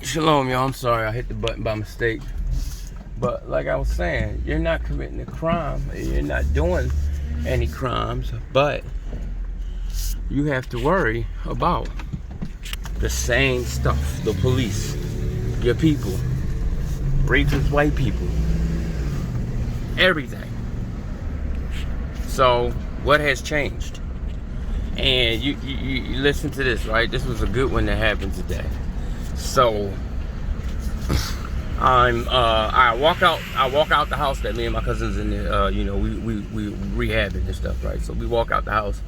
Shalom, y'all. I'm sorry I hit the button by mistake. But like I was saying, you're not committing a crime. You're not doing any crimes. But you have to worry about the same stuff. The police, your people, racist white people, everything. So what has changed? And you listen to this, right? This was a good one that happened today. So I walk out the house that me and my cousins in there, we rehabbing and stuff, right? So we walk out the house.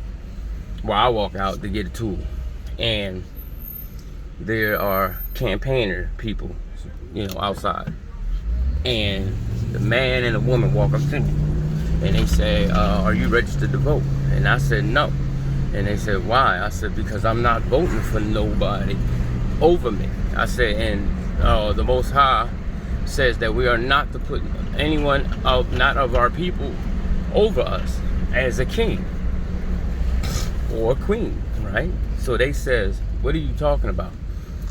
Well, I walk out to get a tool, and there are campaigner people, outside, and the man and the woman walk up to me, and they say, "Are you registered to vote?" And I said, "No." And they said, "Why?" I said, "Because I'm not voting for nobody over me." I said, and the Most High says that we are not to put anyone not of our people over us as a king or a queen, right? So they says, "What are you talking about?"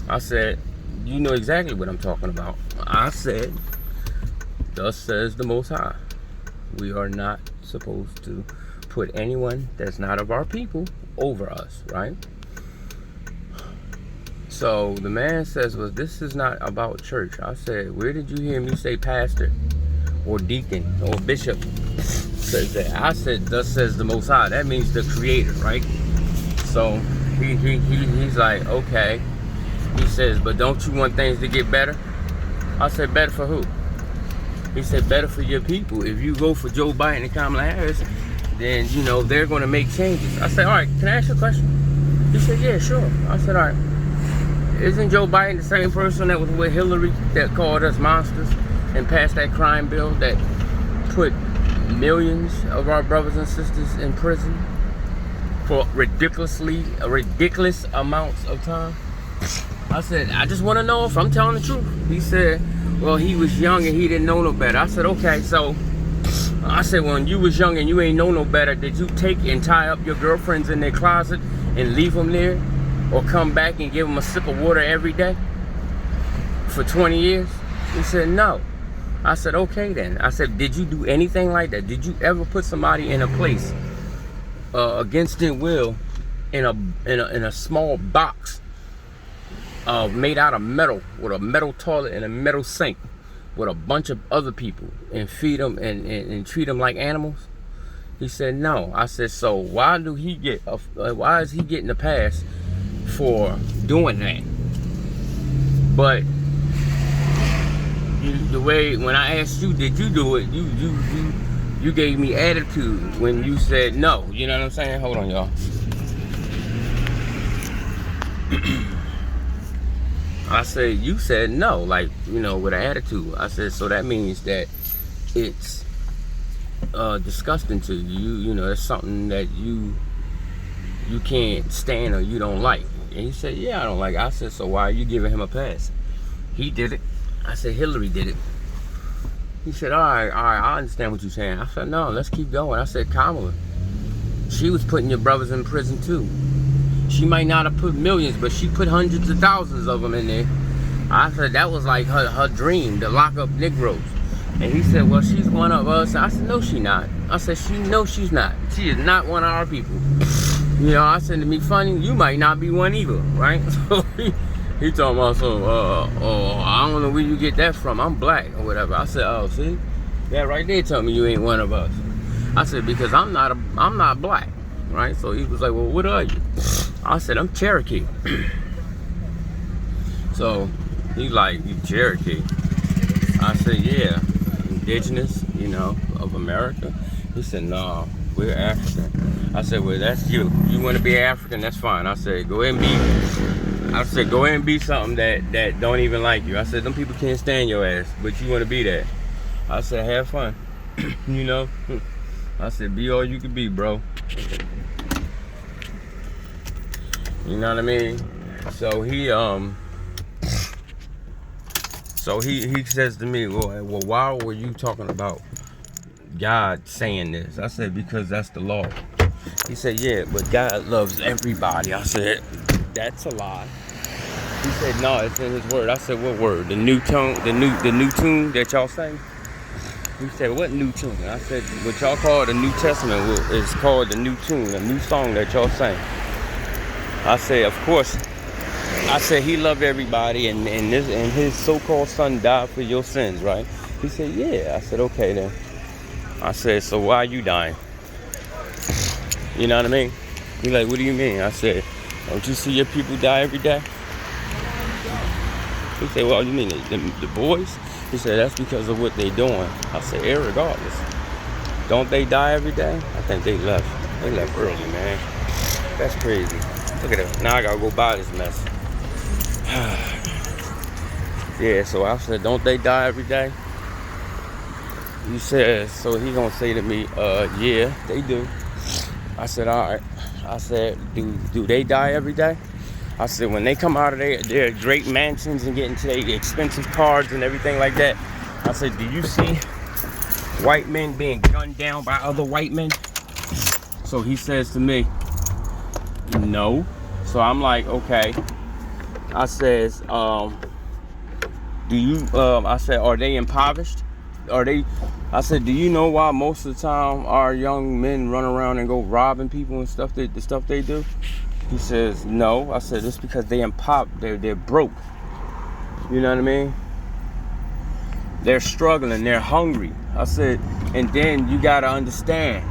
I said, "You know exactly what I'm talking about." I said, "Thus says the Most High, we are not supposed to put anyone that's not of our people over us," right? So the man says, "Well, this is not about church." I said, "Where did you hear me say pastor or deacon or bishop says that?" I said, "Thus says the Most High." That means the creator, right? So he's like, "Okay." He says, "But don't you want things to get better?" I said, "Better for who?" He said, "Better for your people. If you go for Joe Biden and Kamala Harris, then, they're going to make changes." I said, "All right, can I ask you a question?" He said, "Yeah, sure." I said, "All right. Isn't Joe Biden the same person that was with Hillary that called us monsters and passed that crime bill that put millions of our brothers and sisters in prison for ridiculous amounts of time?" I said, "I just want to know if I'm telling the truth." He said, "Well, he was young and he didn't know no better." I said, "Okay, so," I said, "when you was young and you ain't know no better, did you take and tie up your girlfriends in their closet and leave them there? Or come back and give them a sip of water every day for 20 years? He said, "No." I said, "Okay then." I said, "Did you do anything like that? Did you ever put somebody in a place against their will in a small box made out of metal with a metal toilet and a metal sink with a bunch of other people and feed them and treat them like animals?" He said, "No." I said, "So why is he getting a pass for doing that?" But the way when I asked you, "Did you do it?" You gave me attitude when you said no. You know what I'm saying? Hold on, y'all. I said, you said no, like, with an attitude. I said, so that means that it's disgusting to you. It's something that you can't stand or you don't like. And he said, "Yeah, I don't like it." I said, "So why are you giving him a pass?" He did it. I said, "Hillary did it." He said, all right, I understand what you're saying." I said, "No, let's keep going." I said, "Kamala, she was putting your brothers in prison too. She might not have put millions, but she put hundreds of thousands of them in there." I said, "That was like her dream, to lock up Negroes." And he said, "Well, she's one of us." I said, "No, she's not." I said, "No, she's not. She is not one of our people." I said, "To me funny, you might not be one either," right? So he talking about, I don't know where you get that from. I'm black or whatever. I said, "Oh, see, that right there tell me you ain't one of us." I said, "Because I'm not black," right? So he was like, "Well, what are you?" I said, "I'm Cherokee." So he's like, "You Cherokee?" I said, "Yeah, indigenous, of America." He said, "No, we're African." I said, "Well, that's you. You want to be African? That's fine." I said, "Go ahead and be." "Go ahead and be something that don't even like you." I said, "Them people can't stand your ass, but you want to be that." I said, "Have fun." I said, "Be all you can be, bro." You know what I mean? So he says to me, well, why were you talking about God saying this?" I said, "Because that's the law." He said, "Yeah, but God loves everybody." I said, "That's a lie." He said, no, it's in his word. I said, what word? The new tune, the new tune that y'all sing? He said, what new tune? I said, what y'all call the New Testament is called the new tune, a new song that y'all sing. I said, of course. I said, he loved everybody, and his so-called son died for your sins, right? He said, yeah. I said, okay then. I said, so why are you dying? You know what I mean? He like, what do you mean? I said, don't you see your people die every day? He said, well, you mean the boys? He said, that's because of what they doing. I said, irregardless. Don't they die every day? I think they left. They left early, man. That's crazy. Look at that. Now I gotta go buy this mess. Yeah, so I said, don't they die every day? He said, so he gonna say to me, yeah, they do. I said, all right. I said, do they die every day? I said, when they come out of their great mansions and get into their expensive cars and everything like that, I said, do you see white men being gunned down by other white men? So he says to me, no. So I'm like, okay. I says, I said, are they impoverished? I said, do you know why most of the time our young men run around and go robbing people and stuff, the stuff they do? He says, no. I said, it's because they're broke. You know what I mean? They're struggling, they're hungry. I said, and then you gotta understand,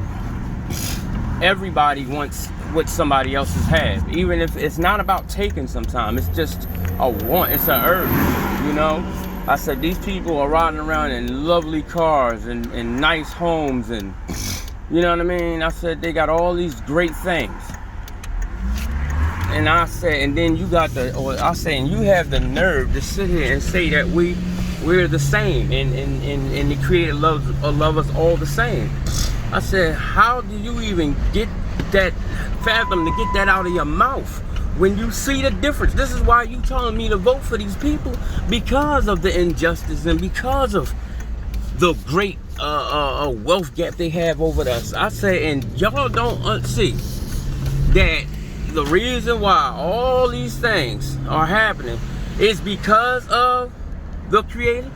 everybody wants what somebody else's have. Even if it's not about taking sometimes, it's just a want, it's an urge, you know? I said, these people are riding around in lovely cars and nice homes and, you know what I mean? I said, they got all these great things. And I said, and then you got and you have the nerve to sit here and say that we're the same and the Creator loves us all the same. I said, how do you even fathom to get that out of your mouth when you see the difference? This is why you telling me to vote for these people, because of the injustice and because of the great wealth gap they have over us. I said, and y'all don't see that the reason why all these things are happening is because of the Creator.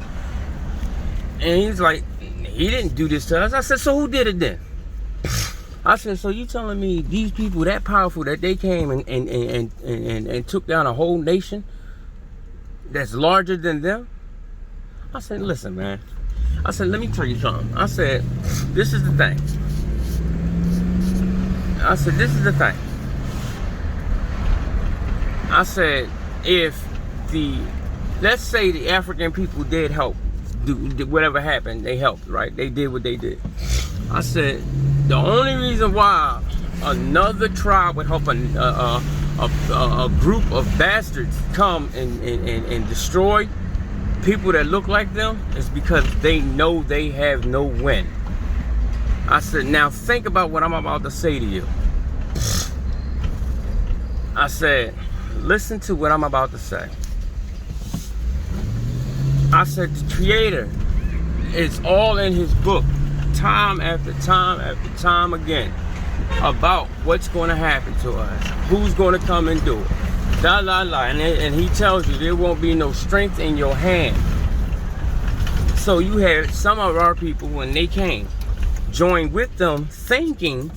And he's like, he didn't do this to us. I said, so who did it then? I said, so you telling me these people that powerful that they came and took down a whole nation that's larger than them? I said, listen, man. I said, let me tell you something. I said, this is the thing. I said, this is the thing. I said, let's say the African people did help, do whatever happened, they helped, right? They did what they did. I said, the only reason why another tribe would help a group of bastards come and destroy people that look like them is because they know they have no win. I said, now think about what I'm about to say to you. I said, listen to what I'm about to say. I said, the Creator is all in his book, time after time after time again, about what's going to happen to us, who's going to come and do it, and he tells you there won't be no strength in your hand. So you had some of our people, when they came, joined with them thinking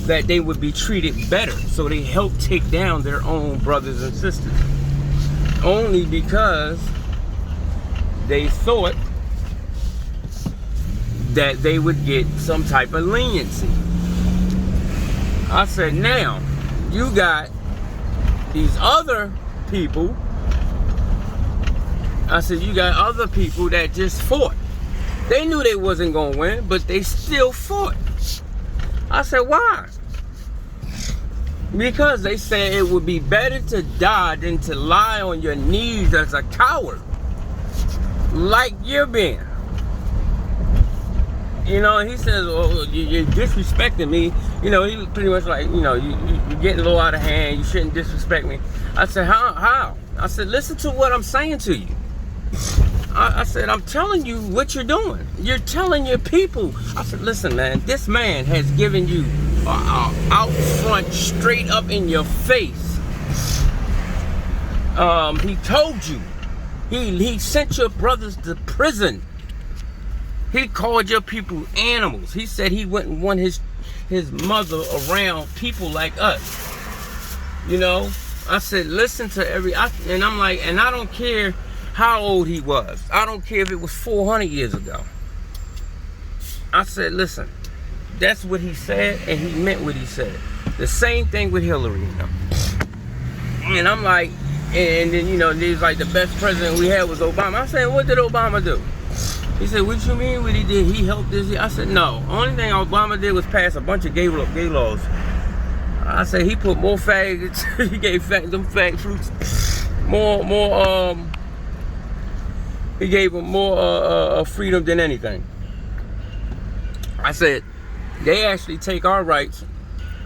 that they would be treated better, so they helped take down their own brothers and sisters, only because they thought that they would get some type of leniency. I said, now you got these other people. I said, you got other people that just fought. They knew they wasn't gonna win, but they still fought. I said, why? Because they said it would be better to die than to lie on your knees as a coward, like you're being. You know, he says, well, you're disrespecting me. You know, he was pretty much like, you know, you're getting a little out of hand. You shouldn't disrespect me. I said, how? I said, listen to what I'm saying to you. I said, I'm telling you what you're doing. You're telling your people. I said, listen, man, this man has given you out front, straight up in your face, He told you. He sent your brothers to prison. He called your people animals. He said he wouldn't want his mother around people like us. You know? I said, listen to and I'm like, and I don't care how old he was. I don't care if it was 400 years ago. I said, listen, that's what he said, and he meant what he said. The same thing with Hillary, you know? And I'm like, and then, you know, he's like, the best president we had was Obama. I said, what did Obama do? He said, what you mean what he did? He helped this? I said, no. Only thing Obama did was pass a bunch of gay laws. I said, he put more faggots. He gave them fag fruits he gave them more freedom than anything. I said, they actually take our rights,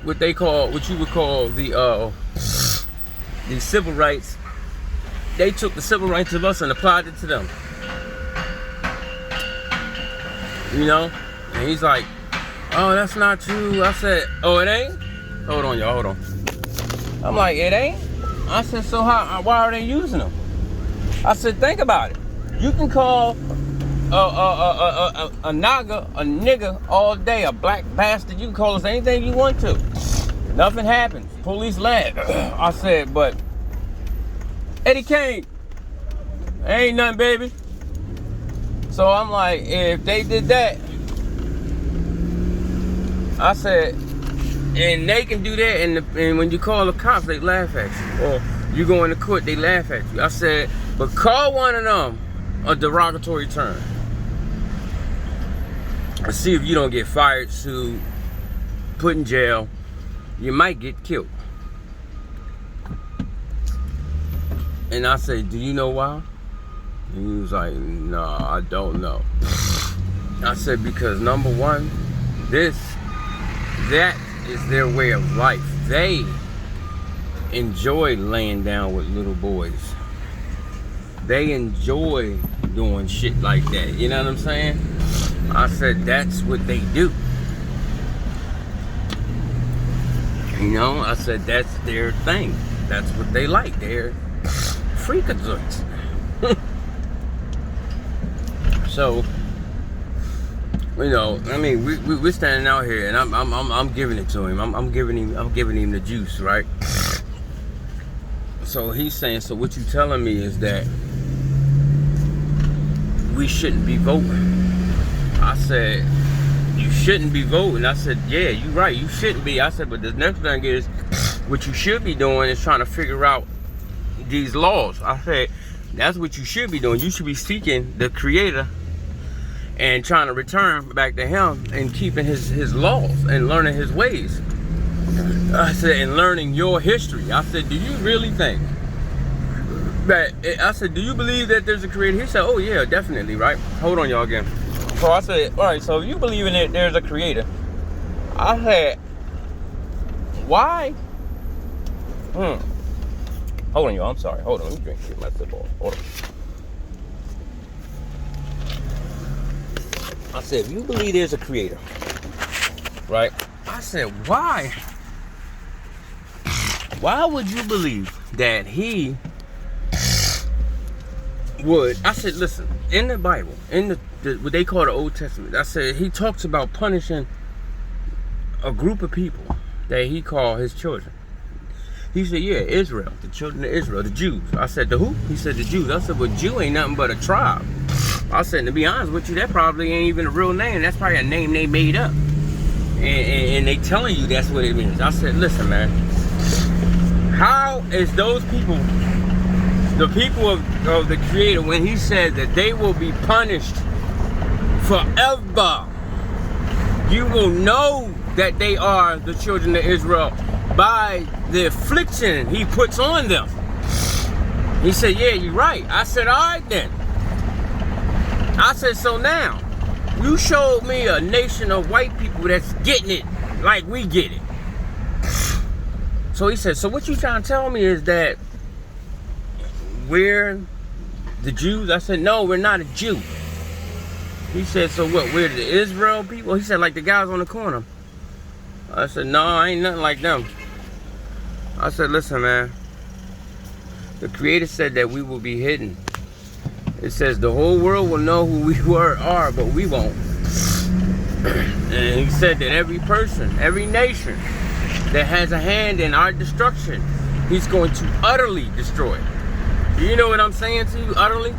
what you would call the civil rights. They took the civil rights of us and applied it to them. You know? And he's like, oh, that's not true. I said, oh, it ain't? Hold on, y'all, hold on. I'm like, it ain't? I said, so why are they using them? I said, think about it. You can call a naga, a nigga all day, a black bastard. You can call us anything you want to. Nothing happens. Police laugh. I said, but Eddie Kane, ain't nothing, baby. So I'm like, if they did that, I said, and they can do that, and when you call the cops, they laugh at you. Or you go into court, they laugh at you. I said, but call one of them a derogatory term. And see if you don't get fired, sued, put in jail. You might get killed. And I said, do you know why? And he was like, no, I don't know. I said, because number one, that is their way of life. They enjoy laying down with little boys. They enjoy doing shit like that. You know what I'm saying? I said, that's what they do. You know, I said, that's their thing. That's what they like. They're freakazoids. So, you know, I mean, we're standing out here, and I'm giving it to him. I'm giving him the juice, right? So he's saying, so what you telling me is that we shouldn't be voting. I said, you shouldn't be voting. I said, yeah, you're right, you shouldn't be. I said, but the next thing is, what you should be doing is trying to figure out these laws. I said, that's what you should be doing. You should be seeking the Creator and trying to return back to him and keeping his laws and learning his ways. I said, and learning your history. I said, do you really think that, I said, do you believe that there's a Creator? He said, oh yeah, definitely, right? Hold on, y'all, again. So I said, all right, so you believe in it, there's a Creator. I said, why? Hold on, y'all, I'm sorry. Hold on, let me get my sip off. Hold on. I said, if you believe there's a Creator, right? I said, why would you believe that he would? I said, listen, in the Bible, in the what they call the Old Testament, I said, he talks about punishing a group of people that he called his children. He said, yeah, Israel, the children of Israel, the Jews. I said, the who? He said, the Jews. I said, well, Jew ain't nothing but a tribe. I said, to be honest with you, that probably ain't even a real name. That's probably a name they made up. And they telling you that's what it means. I said, listen, man, how is those people, the people of the Creator, when he said that they will be punished forever, you will know that they are the children of Israel by the affliction he puts on them. He said, yeah, you're right. I said, all right then. I said, so now, you showed me a nation of white people that's getting it like we get it. So he said, so what you trying to tell me is that we're the Jews? I said, no, we're not a Jew. He said, so what, we're the Israel people? He said, like the guys on the corner. I said, no, I ain't nothing like them. I said, listen, man, The Creator said that we will be hidden. It says the whole world will know who we are, but we won't. And he said that every person, every nation that has a hand in our destruction, he's going to utterly destroy. You know what I'm saying to you, utterly?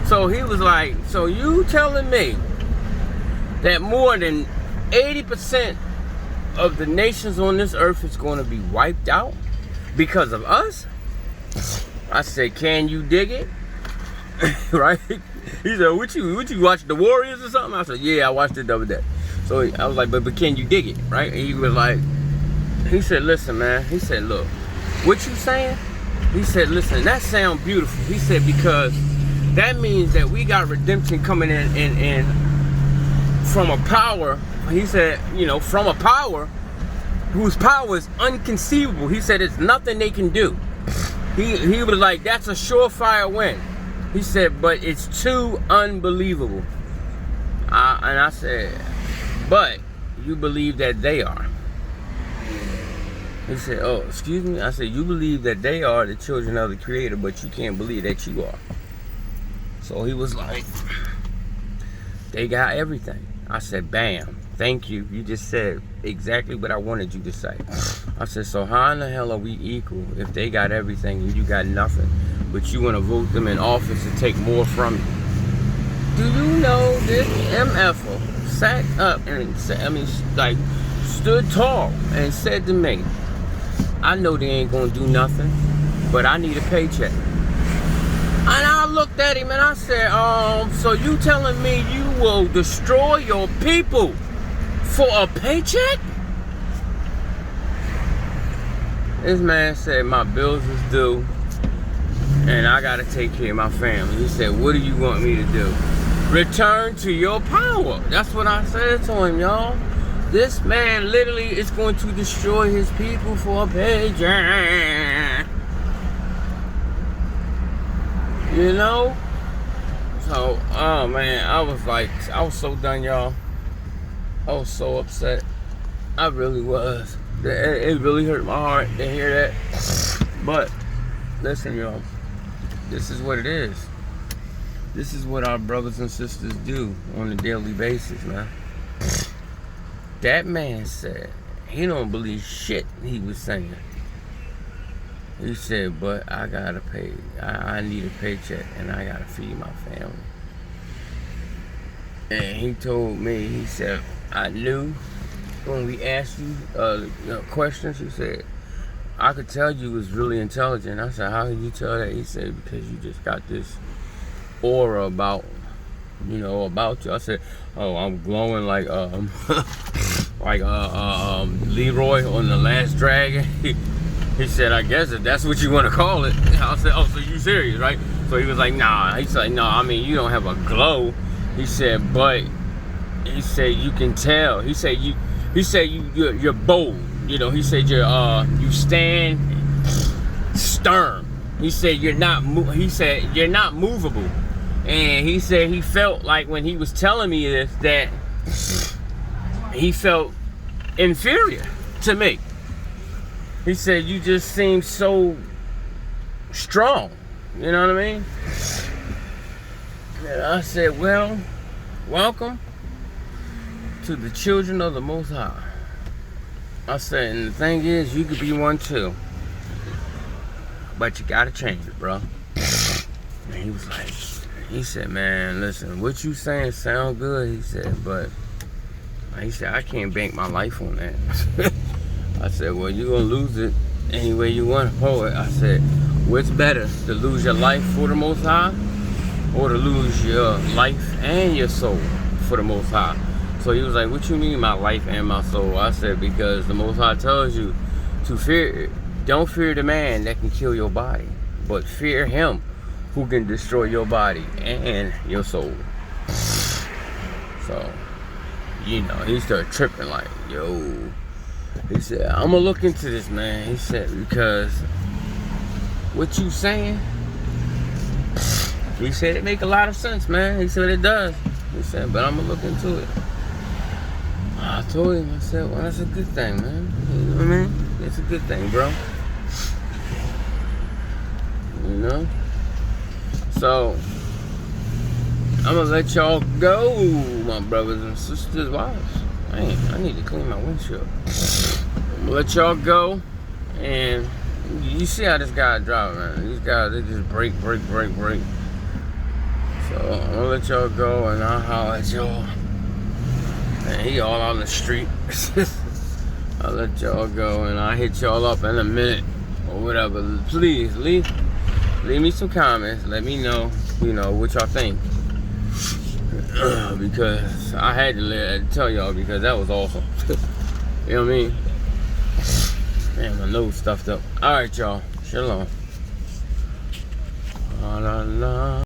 So he was like, so you telling me that more than 80% of the nations on this earth is going to be wiped out because of us? I said, can you dig it? Right? He said, what you watch The Warriors or something? I said, yeah, I watched it the other day. So I was like, but can you dig it? Right? And he was like, he said, listen, man. He said, look, what you saying? He said, listen, that sounds beautiful. He said, because that means that we got redemption coming in from a power. He said, you know, from a power whose power is unconceivable. He said, it's nothing they can do. He was like, that's a surefire win. He said, but it's too unbelievable. And I said, but you believe that they are. He said, oh, excuse me? I said, you believe that they are the children of the Creator, but you can't believe that you are. So he was like, they got everything. I said, bam, thank you. You just said exactly what I wanted you to say. I said, so how in the hell are we equal if they got everything and you got nothing, but you want to vote them in office to take more from you? Do you know this MF'er sat up and stood tall and said to me, I know they ain't gonna do nothing, but I need a paycheck. And I looked at him and I said, so you telling me you will destroy your people for a paycheck? This man said my bills is due and I gotta take care of my family. He said, what do you want me to do? Return to your power. That's what I said to him, y'all. This man literally is going to destroy his people for a paycheck. You know? So, oh man, I was so done, y'all. I was so upset. I really was. It really hurt my heart to hear that. But, listen, y'all. This is what it is. This is what our brothers and sisters do on a daily basis, man. That man said he don't believe shit he was saying. He said, but I gotta pay. I need a paycheck and I gotta feed my family. And he told me, he said, I knew when we asked you questions, he said, I could tell you was really intelligent. I said, how did you tell that? He said, because you just got this aura about you. I said, oh, I'm glowing like Leroy on The Last Dragon. He said, I guess if that's what you want to call it. I said, oh, so you serious, right? So he was like, nah. He said, no, I mean, you don't have a glow. He said, but he said you can tell. He said you're bold. He said you stand stern. He said you're not movable. And he said he felt like when he was telling me this that he felt inferior to me. He said you just seem so strong. You know what I mean? And I said, well, welcome to the children of the Most High. I said, and the thing is, you could be one too. But you gotta change it, bro. And he was like, he said, man, listen, what you saying sound good. He said, but he said, I can't bank my life on that. I said, well, you're gonna lose it any way you want to hold it. I said, what's better, to lose your life for the Most High, or to lose your life and your soul for the Most High? So he was like, what you mean my life and my soul? I said, because the Most High tells you to fear, don't fear the man that can kill your body, but fear him who can destroy your body and your soul. So, he started tripping like, yo. He said, I'm gonna look into this, man. He said, because what you saying, he said it make a lot of sense, man. He said it does. He said, but I'm gonna look into it. I told him, I said, well, that's a good thing, man. You know what I mean? It's a good thing, bro. You know? So, I'm gonna let y'all go, my brothers and sisters. Wow, man, I need to clean my windshield. I'm gonna let y'all go, and you see how this guy driving, man. These guys, they just break. So, I'm gonna let y'all go, and I'll holler at y'all. And he all on the street. I'll let y'all go, and I'll hit y'all up in a minute or whatever. Please leave me some comments. Let me know, what y'all think. Because I had to tell y'all, because that was awesome. You know what I mean? Man, my nose stuffed up. All right, y'all. Shalom. La, la, la.